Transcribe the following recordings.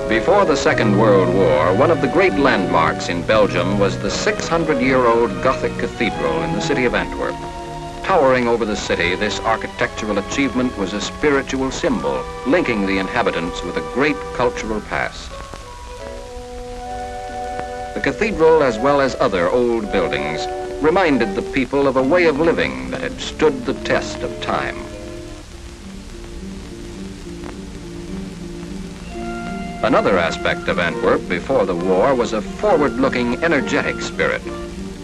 Before the Second World War, one of the great landmarks in Belgium was the 600-year-old Gothic cathedral in the city of Antwerp. Towering over the city, this architectural achievement was a spiritual symbol, linking the inhabitants with a great cultural past. The cathedral, as well as other old buildings, reminded the people of a way of living that had stood the test of time. Another aspect of Antwerp before the war was a forward-looking, energetic spirit.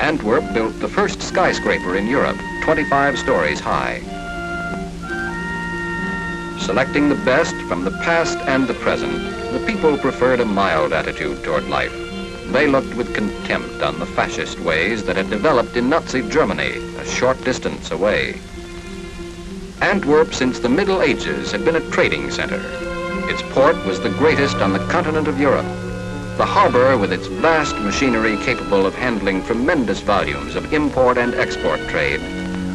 Antwerp built the first skyscraper in Europe, 25 stories high. Selecting the best from the past and the present, the people preferred a mild attitude toward life. They looked with contempt on the fascist ways that had developed in Nazi Germany, a short distance away. Antwerp, since the Middle Ages, had been a trading center. Its port was the greatest on the continent of Europe. The harbor, with its vast machinery capable of handling tremendous volumes of import and export trade,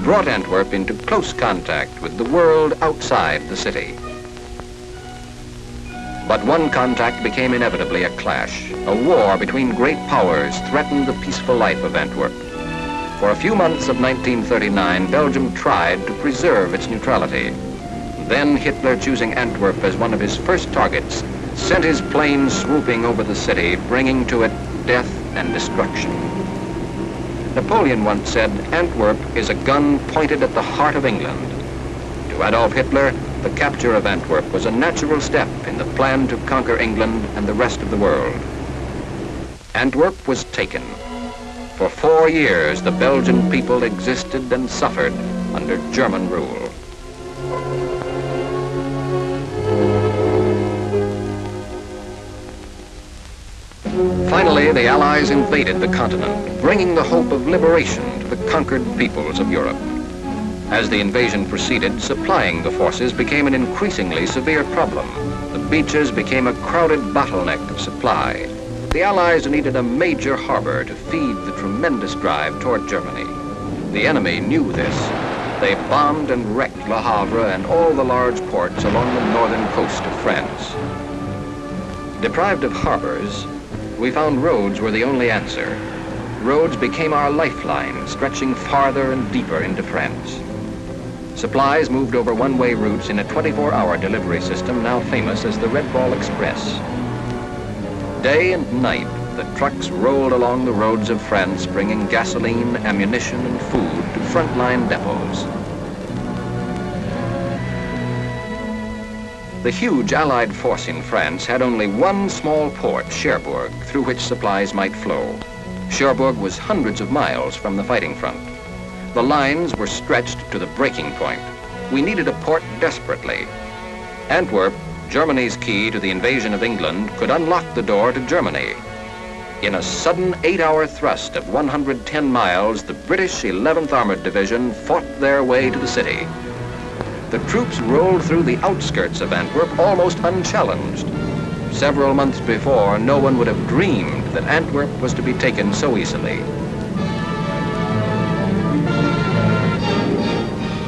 brought Antwerp into close contact with the world outside the city. But one contact became inevitably a clash. A war between great powers threatened the peaceful life of Antwerp. For a few months of 1939, Belgium tried to preserve its neutrality. Then Hitler, choosing Antwerp as one of his first targets, sent his planes swooping over the city, bringing to it death and destruction. Napoleon once said, "Antwerp is a gun pointed at the heart of England." To Adolf Hitler, the capture of Antwerp was a natural step in the plan to conquer England and the rest of the world. Antwerp was taken. For 4 years, the Belgian people existed and suffered under German rule. Finally, the Allies invaded the continent, bringing the hope of liberation to the conquered peoples of Europe. As the invasion proceeded, supplying the forces became an increasingly severe problem. The beaches became a crowded bottleneck of supply. The Allies needed a major harbor to feed the tremendous drive toward Germany. The enemy knew this. They bombed and wrecked Le Havre and all the large ports along the northern coast of France. Deprived of harbors, we found roads were the only answer. Roads became our lifeline, stretching farther and deeper into France. Supplies moved over one-way routes in a 24-hour delivery system now famous as the Red Ball Express. Day and night, the trucks rolled along the roads of France, bringing gasoline, ammunition, and food to frontline depots. The huge Allied force in France had only one small port, Cherbourg, through which supplies might flow. Cherbourg was hundreds of miles from the fighting front. The lines were stretched to the breaking point. We needed a port desperately. Antwerp, Germany's key to the invasion of England, could unlock the door to Germany. In a sudden 8-hour thrust of 110 miles, the British 11th Armored Division fought their way to the city. The troops rolled through the outskirts of Antwerp almost unchallenged. Several months before, no one would have dreamed that Antwerp was to be taken so easily.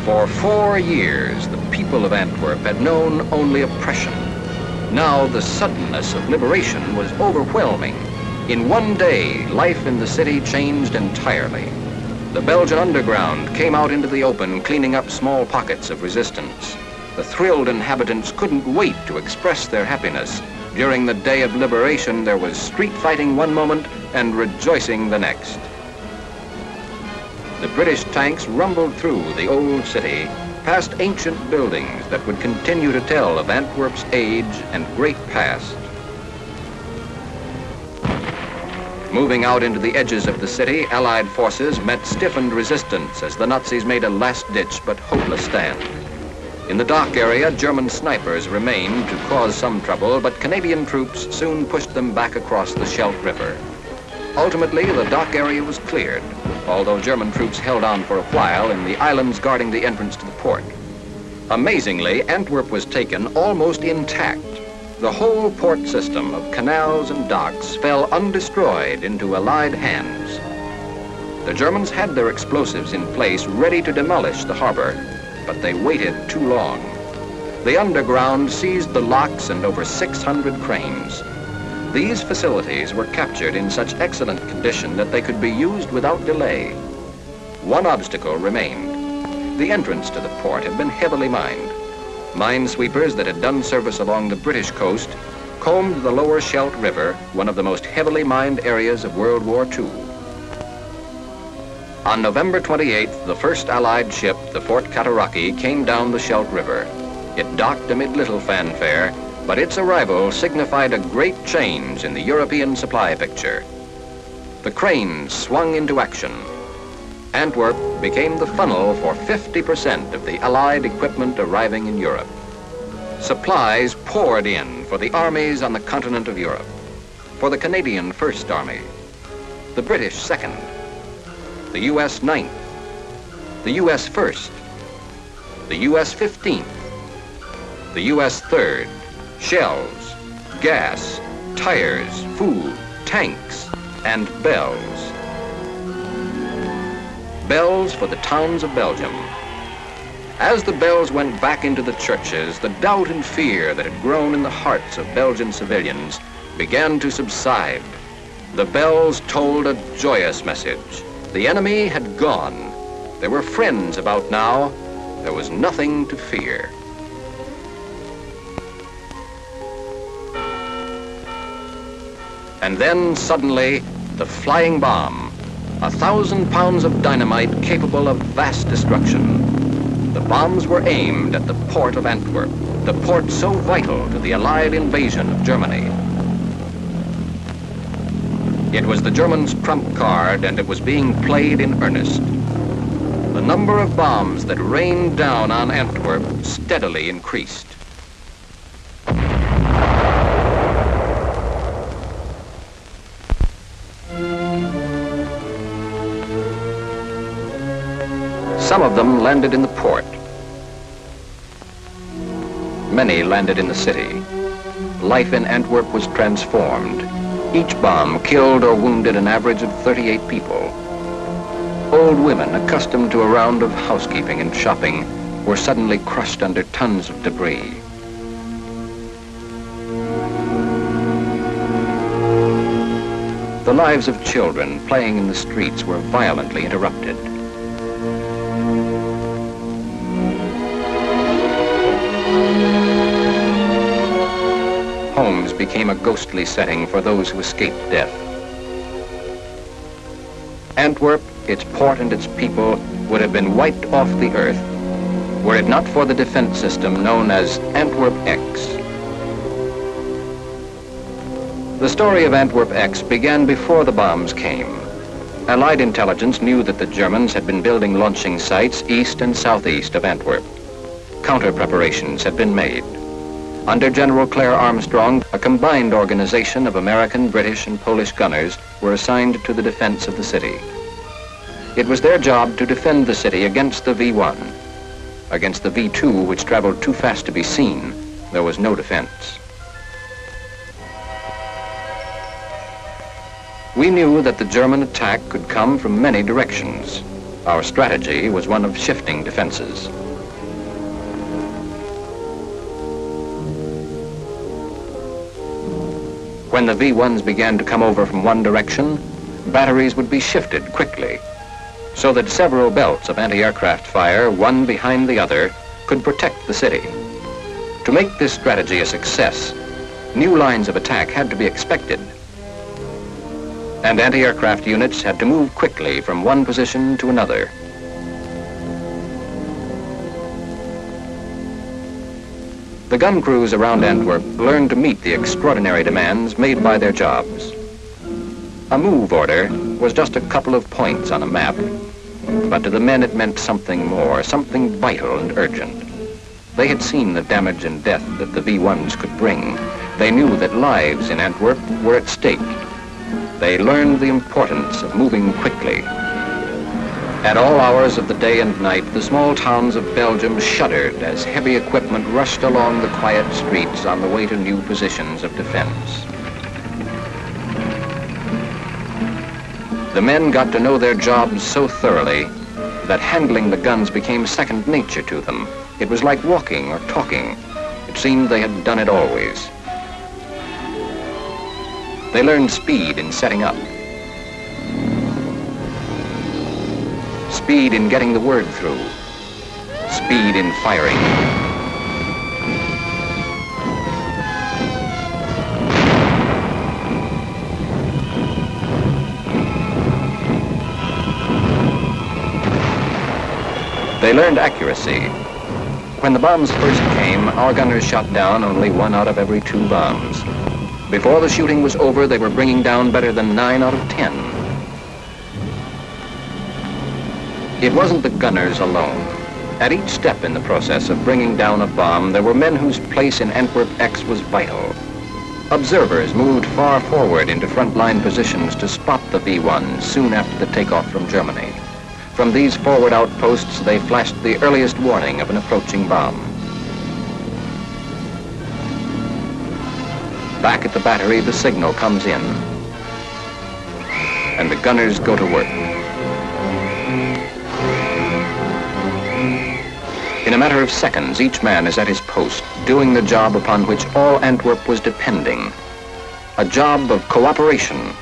For 4 years, the people of Antwerp had known only oppression. Now the suddenness of liberation was overwhelming. In one day, life in the city changed entirely. The Belgian underground came out into the open, cleaning up small pockets of resistance. The thrilled inhabitants couldn't wait to express their happiness. During the day of liberation, there was street fighting one moment and rejoicing the next. The British tanks rumbled through the old city, past ancient buildings that would continue to tell of Antwerp's age and great past. Moving out into the edges of the city, Allied forces met stiffened resistance as the Nazis made a last-ditch but hopeless stand. In the dock area, German snipers remained to cause some trouble, but Canadian troops soon pushed them back across the Scheldt River. Ultimately, the dock area was cleared, although German troops held on for a while in the islands guarding the entrance to the port. Amazingly, Antwerp was taken almost intact. The whole port system of canals and docks fell undestroyed into Allied hands. The Germans had their explosives in place ready to demolish the harbor, but they waited too long. The underground seized the locks and over 600 cranes. These facilities were captured in such excellent condition that they could be used without delay. One obstacle remained. The entrance to the port had been heavily mined. Minesweepers that had done service along the British coast combed the lower Scheldt River, one of the most heavily mined areas of World War II. On November 28th, the first Allied ship, the Fort Cataraqui, came down the Scheldt River. It docked amid little fanfare, but its arrival signified a great change in the European supply picture. The cranes swung into action. Antwerp became the funnel for 50% of the Allied equipment arriving in Europe. Supplies poured in for the armies on the continent of Europe, for the Canadian First Army, the British Second, the U.S. Ninth, the U.S. First, the U.S. 15th, the U.S. Third, shells, gas, tires, food, tanks, and bells. Bells for the towns of Belgium. As the bells went back into the churches, the doubt and fear that had grown in the hearts of Belgian civilians began to subside. The bells told a joyous message. The enemy had gone. There were friends about now. There was nothing to fear. And then suddenly, the flying bomb. 1,000 pounds of dynamite capable of vast destruction. The bombs were aimed at the port of Antwerp, the port so vital to the Allied invasion of Germany. It was the Germans' trump card, and it was being played in earnest. The number of bombs that rained down on Antwerp steadily increased. Some of them landed in the port. Many landed in the city. Life in Antwerp was transformed. Each bomb killed or wounded an average of 38 people. Old women, accustomed to a round of housekeeping and shopping, were suddenly crushed under tons of debris. The lives of children playing in the streets were violently interrupted. Homes became a ghostly setting for those who escaped death. Antwerp, its port and its people, would have been wiped off the earth were it not for the defense system known as Antwerp X. The story of Antwerp X began before the bombs came. Allied intelligence knew that the Germans had been building launching sites east and southeast of Antwerp. Counter preparations had been made. Under General Claire Armstrong, a combined organization of American, British, and Polish gunners were assigned to the defense of the city. It was their job to defend the city against the V-1. Against the V-2, which traveled too fast to be seen, there was no defense. We knew that the German attack could come from many directions. Our strategy was one of shifting defenses. When the V-1s began to come over from one direction, batteries would be shifted quickly, so that several belts of anti-aircraft fire, one behind the other, could protect the city. To make this strategy a success, new lines of attack had to be expected, and anti-aircraft units had to move quickly from one position to another. The gun crews around Antwerp learned to meet the extraordinary demands made by their jobs. A move order was just a couple of points on a map, but to the men it meant something more, something vital and urgent. They had seen the damage and death that the V-1s could bring. They knew that lives in Antwerp were at stake. They learned the importance of moving quickly. At all hours of the day and night, the small towns of Belgium shuddered as heavy equipment rushed along the quiet streets on the way to new positions of defense. The men got to know their jobs so thoroughly that handling the guns became second nature to them. It was like walking or talking. It seemed they had done it always. They learned speed in setting up, speed in getting the word through, speed in firing. They learned accuracy. When the bombs first came, our gunners shot down only 1 out of every 2 bombs. Before the shooting was over, they were bringing down better than 9 out of 10. It wasn't the gunners alone. At each step in the process of bringing down a bomb, there were men whose place in Antwerp X was vital. Observers moved far forward into front-line positions to spot the V-1 soon after the takeoff from Germany. From these forward outposts, they flashed the earliest warning of an approaching bomb. Back at the battery, the signal comes in, and the gunners go to work. In a matter of seconds, each man is at his post, doing the job upon which all Antwerp was depending. A job of cooperation,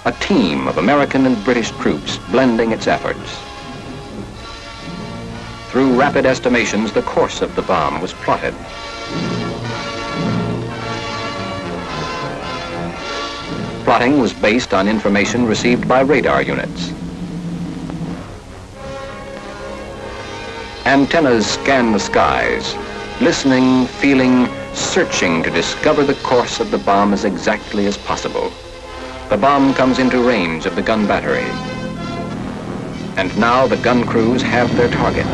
a team of American and British troops blending its efforts. Through rapid estimations, the course of the bomb was plotted. Plotting was based on information received by radar units. Antennas scan the skies, listening, feeling, searching to discover the course of the bomb as exactly as possible. The bomb comes into range of the gun battery. And now the gun crews have their target.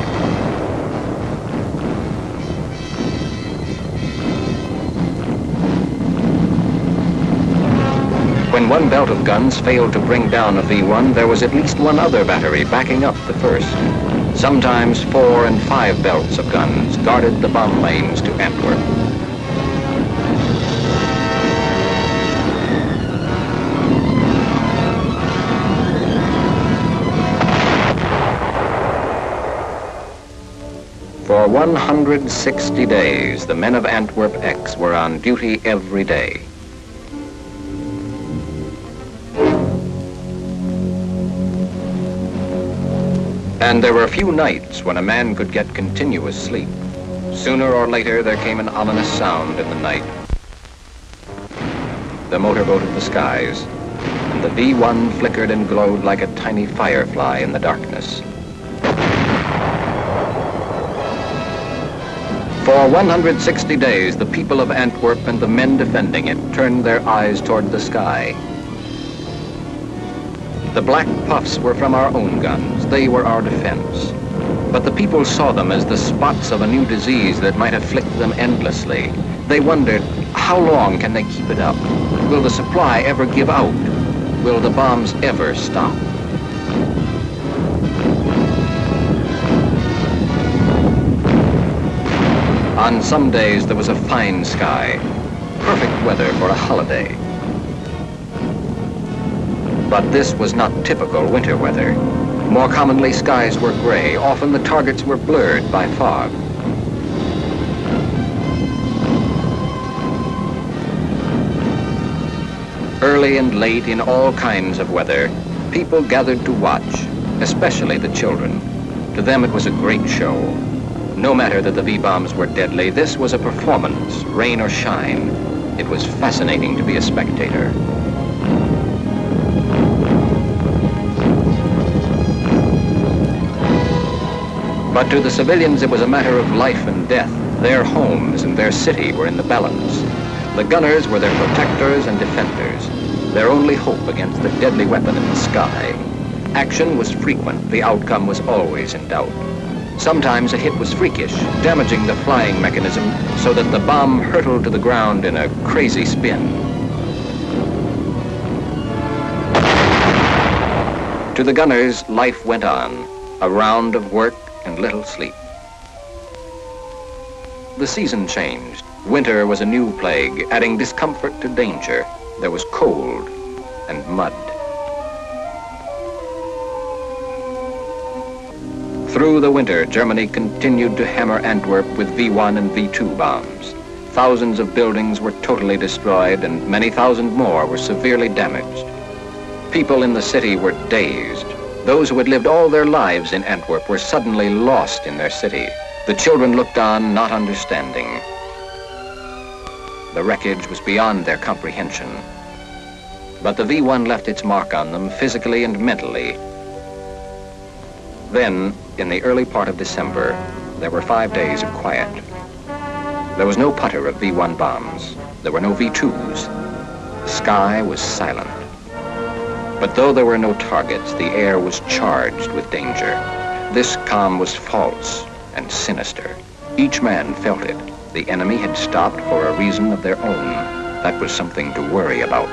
When one belt of guns failed to bring down a V-1, there was at least one other battery backing up the first. Sometimes 4 and 5 belts of guns guarded the bomb lanes to Antwerp. For 160 days, the men of Antwerp X were on duty every day. And there were few nights when a man could get continuous sleep. Sooner or later, there came an ominous sound in the night. The motorboat of the skies, and the V-1 flickered and glowed like a tiny firefly in the darkness. For 160 days, the people of Antwerp and the men defending it turned their eyes toward the sky. The black puffs were from our own guns. They were our defense. But the people saw them as the spots of a new disease that might afflict them endlessly. They wondered, how long can they keep it up? Will the supply ever give out? Will the bombs ever stop? On some days, there was a fine sky, perfect weather for a holiday. But this was not typical winter weather. More commonly, skies were gray. Often the targets were blurred by fog. Early and late, in all kinds of weather, people gathered to watch, especially the children. To them, it was a great show. No matter that the V-bombs were deadly, this was a performance, rain or shine. It was fascinating to be a spectator. But to the civilians, it was a matter of life and death. Their homes and their city were in the balance. The gunners were their protectors and defenders, their only hope against the deadly weapon in the sky. Action was frequent. The outcome was always in doubt. Sometimes a hit was freakish, damaging the flying mechanism so that the bomb hurtled to the ground in a crazy spin. To the gunners, life went on, a round of work and little sleep. The season changed. Winter was a new plague, adding discomfort to danger. There was cold and mud. Through the winter, Germany continued to hammer Antwerp with V-1 and V-2 bombs. thousands of buildings were totally destroyed and many thousand more were severely damaged. People in the city were dazed. Those who had lived all their lives in Antwerp were suddenly lost in their city. The children looked on, not understanding. The wreckage was beyond their comprehension. But the V1 left its mark on them physically and mentally. Then, in the early part of December, there were 5 days of quiet. There was no putter of V1 bombs. There were no V2s. The sky was silent. But though there were no targets, the air was charged with danger. This calm was false and sinister. Each man felt it. The enemy had stopped for a reason of their own. That was something to worry about.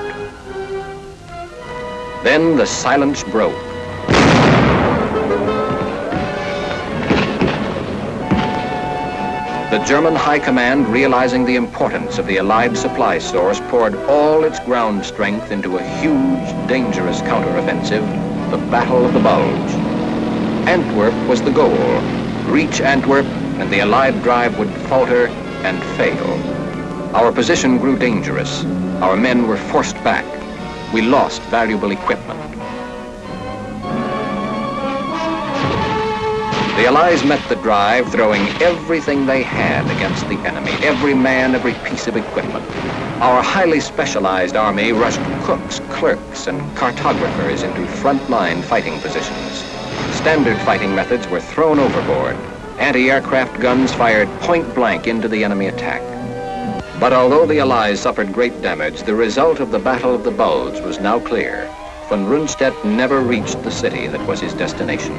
Then the silence broke. The German High Command, realizing the importance of the Allied supply source, poured all its ground strength into a huge, dangerous counteroffensive, the Battle of the Bulge. Antwerp was the goal. Reach Antwerp, and the Allied drive would falter and fail. Our position grew dangerous. Our men were forced back. We lost valuable equipment. The Allies met the drive, throwing everything they had against the enemy, every man, every piece of equipment. Our highly specialized army rushed cooks, clerks, and cartographers into front-line fighting positions. Standard fighting methods were thrown overboard. Anti-aircraft guns fired point-blank into the enemy attack. But although the Allies suffered great damage, the result of the Battle of the Bulge was now clear. Von Rundstedt never reached the city that was his destination.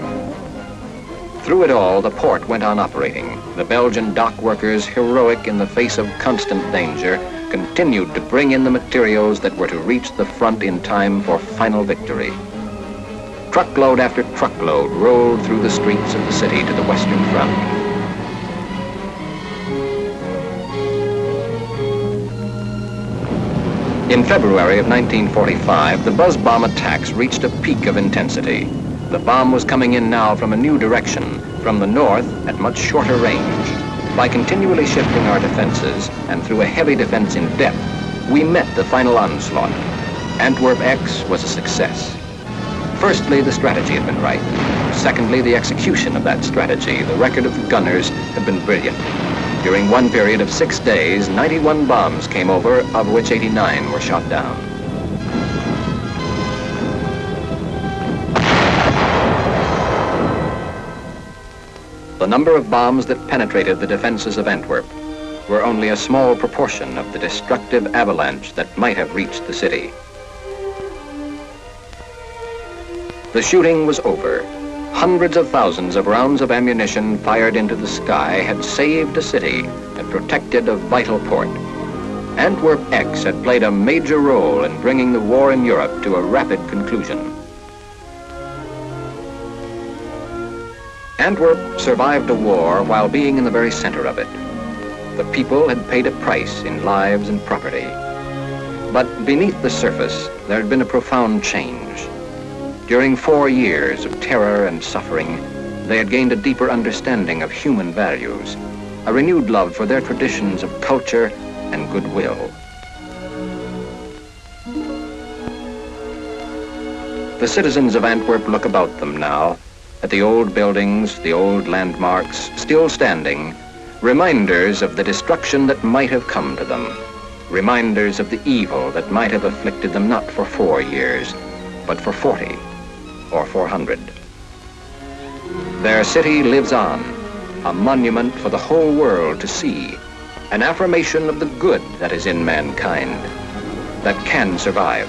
Through it all, the port went on operating. The Belgian dock workers, heroic in the face of constant danger, continued to bring in the materials that were to reach the front in time for final victory. Truckload after truckload rolled through the streets of the city to the Western Front. In February of 1945, the buzz bomb attacks reached a peak of intensity. The bomb was coming in now from a new direction, from the north at much shorter range. By continually shifting our defenses and through a heavy defense in depth, we met the final onslaught. Antwerp X was a success. Firstly, the strategy had been right. Secondly, the execution of that strategy. The record of the gunners had been brilliant. During one period of 6 days, 91 bombs came over, of which 89 were shot down. The number of bombs that penetrated the defenses of Antwerp were only a small proportion of the destructive avalanche that might have reached the city. The shooting was over. Hundreds of thousands of rounds of ammunition fired into the sky had saved a city and protected a vital port. Antwerp X had played a major role in bringing the war in Europe to a rapid conclusion. Antwerp survived a war while being in the very center of it. The people had paid a price in lives and property. But beneath the surface, there had been a profound change. During 4 years of terror and suffering, they had gained a deeper understanding of human values, a renewed love for their traditions of culture and goodwill. The citizens of Antwerp look about them now, at the old buildings, the old landmarks, still standing, reminders of the destruction that might have come to them, reminders of the evil that might have afflicted them not for 4 years, but for 40 or 400. Their city lives on, a monument for the whole world to see, an affirmation of the good that is in mankind, that can survive.